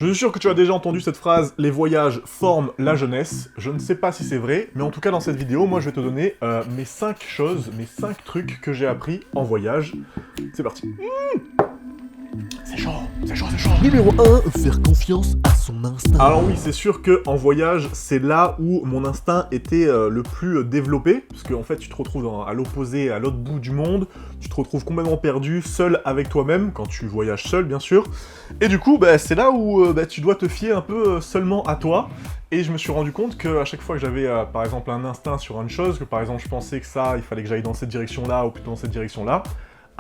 Je suis sûr que tu as déjà entendu cette phrase « Les voyages forment la jeunesse ». Je ne sais pas si c'est vrai, mais en tout cas dans cette vidéo, moi je vais te donner mes 5 choses, mes 5 trucs que j'ai appris en voyage. C'est parti. C'est chaud, c'est chaud, c'est chaud. Numéro 1, faire confiance à son instinct. Alors oui, c'est sûr qu'en voyage, c'est là où mon instinct était le plus développé, parce qu'en fait, tu te retrouves à l'opposé, à l'autre bout du monde, tu te retrouves complètement perdu, seul avec toi-même, quand tu voyages seul, bien sûr. Et du coup, c'est là où tu dois te fier un peu seulement à toi. Et je me suis rendu compte qu'à chaque fois que j'avais, par exemple, un instinct sur une chose, que par exemple, je pensais que ça, il fallait que j'aille dans cette direction-là, ou plutôt dans cette direction-là,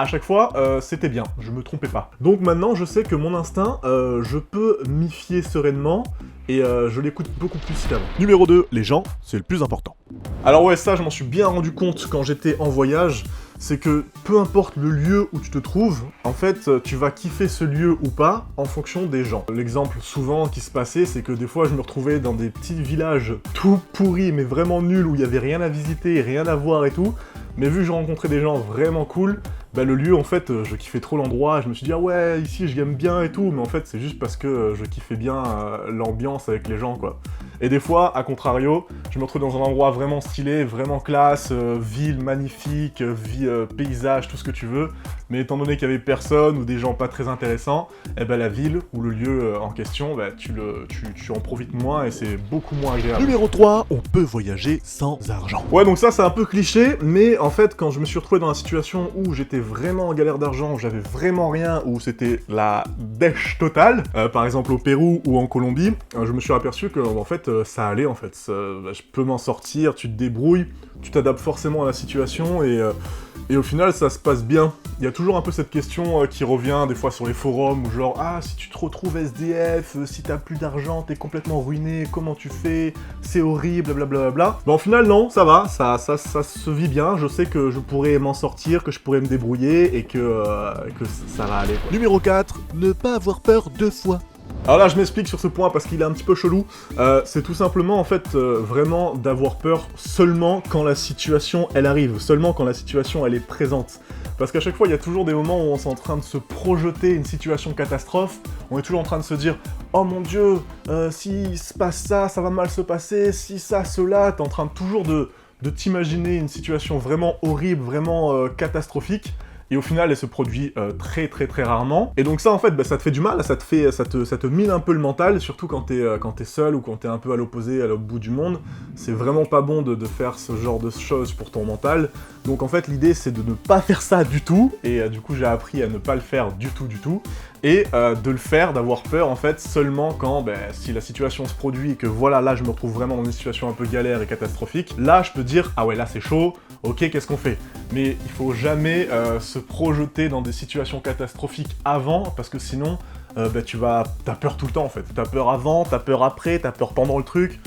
à chaque fois, c'était bien, je me trompais pas. Donc maintenant, je sais que mon instinct, je peux m'y fier sereinement, et je l'écoute beaucoup plus qu'avant. Numéro 2, les gens, c'est le plus important. Alors ouais, ça, je m'en suis bien rendu compte quand j'étais en voyage, c'est que peu importe le lieu où tu te trouves, en fait, tu vas kiffer ce lieu ou pas en fonction des gens. L'exemple souvent qui se passait, c'est que des fois, je me retrouvais dans des petits villages tout pourris, mais vraiment nuls, où il y avait rien à visiter, rien à voir et tout, mais vu que je rencontrais des gens vraiment cool, le lieu, en fait, je kiffais trop l'endroit, je me suis dit, ah ouais, ici, j'aime bien et tout, mais en fait, c'est juste parce que je kiffais bien l'ambiance avec les gens, quoi. Et des fois, à contrario, je me retrouve dans un endroit vraiment stylé, vraiment classe, ville magnifique, paysage, tout ce que tu veux, mais étant donné qu'il y avait personne ou des gens pas très intéressants, la ville ou le lieu en question, tu en profites moins et c'est beaucoup moins agréable. Numéro 3, on peut voyager sans argent. Ouais, donc ça, c'est un peu cliché, mais en fait, quand je me suis retrouvé dans la situation où j'étais vraiment en galère d'argent, où j'avais vraiment rien, où c'était la dèche totale, par exemple au Pérou ou en Colombie, je me suis aperçu que, en fait, ça allait, en fait. Je peux m'en sortir, tu te débrouilles, tu t'adaptes forcément à la situation, et au final, ça se passe bien. Il y a toujours un peu cette question qui revient, des fois sur les forums, où genre, ah, si tu te retrouves SDF, si t'as plus d'argent, t'es complètement ruiné, comment tu fais, c'est horrible, blablabla. Mais au final, non, ça va, ça se vit bien, je sais que je pourrais m'en sortir, que je pourrais me débrouiller, et que ça va aller, quoi. Numéro 4, ne pas avoir peur 2 fois. Alors là, je m'explique sur ce point parce qu'il est un petit peu chelou. C'est tout simplement, en fait, vraiment d'avoir peur seulement quand la situation, elle arrive. Seulement quand la situation, elle est présente. Parce qu'à chaque fois, il y a toujours des moments où on est en train de se projeter une situation catastrophe. On est toujours en train de se dire « Oh mon Dieu, s'il se passe ça, ça va mal se passer. Si ça, cela... » T'es en train toujours de t'imaginer une situation vraiment horrible, vraiment catastrophique. Et au final, elle se produit très rarement. Et donc ça, en fait, ça te fait du mal, ça te mine un peu le mental, surtout quand t'es seul ou quand t'es un peu à l'opposé, à l'autre bout du monde. C'est vraiment pas bon de faire ce genre de choses pour ton mental. Donc en fait, l'idée, c'est de ne pas faire ça du tout. Et du coup, j'ai appris à ne pas le faire du tout. Et de le faire, d'avoir peur, en fait, seulement quand, si la situation se produit et que voilà, là, je me retrouve vraiment dans une situation un peu galère et catastrophique, là, je peux dire, ah ouais, là, c'est chaud, ok, qu'est-ce qu'on fait? Mais il faut jamais se projeter dans des situations catastrophiques avant, parce que sinon, t'as peur tout le temps, en fait. T'as peur avant, t'as peur après, t'as peur pendant le truc,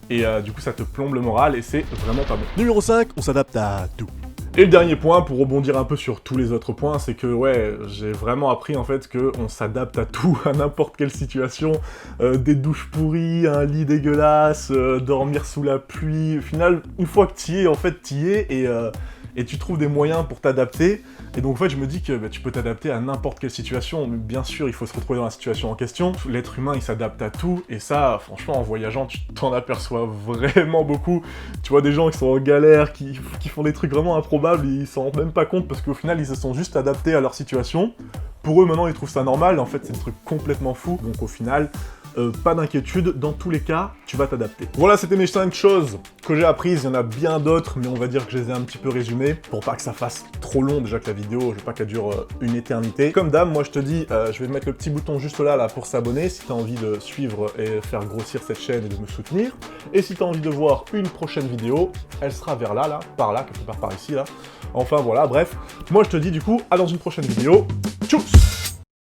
et du coup, ça te plombe le moral, et c'est vraiment pas bon. Numéro 5, on s'adapte à tout. Et le dernier point, pour rebondir un peu sur tous les autres points, c'est que, ouais, j'ai vraiment appris, en fait, qu'on s'adapte à tout, à n'importe quelle situation, des douches pourries, un lit dégueulasse, dormir sous la pluie. Au final, une fois que t'y es, en fait, t'y es, et tu trouves des moyens pour t'adapter. Et donc, en fait, je me dis que tu peux t'adapter à n'importe quelle situation, mais bien sûr, il faut se retrouver dans la situation en question. L'être humain, il s'adapte à tout, et ça, franchement, en voyageant, tu t'en aperçois vraiment beaucoup. Tu vois des gens qui sont en galère, qui font des trucs vraiment improbables, et ils s'en rendent même pas compte, parce qu'au final, ils se sont juste adaptés à leur situation. Pour eux, maintenant, ils trouvent ça normal, en fait, c'est des trucs complètement fous. Donc, au final... pas d'inquiétude, dans tous les cas, tu vas t'adapter. Voilà, c'était mes 5 choses que j'ai apprises, il y en a bien d'autres, mais on va dire que je les ai un petit peu résumées, pour pas que ça fasse trop long déjà que la vidéo, je veux pas qu'elle dure une éternité. Comme d'hab, moi je te dis, je vais mettre le petit bouton juste là pour s'abonner, si t'as envie de suivre et faire grossir cette chaîne et de me soutenir. Et si t'as envie de voir une prochaine vidéo, elle sera vers là, par là, quelque part par ici, là. Enfin voilà, bref. Moi je te dis du coup, à dans une prochaine vidéo. Tchuss!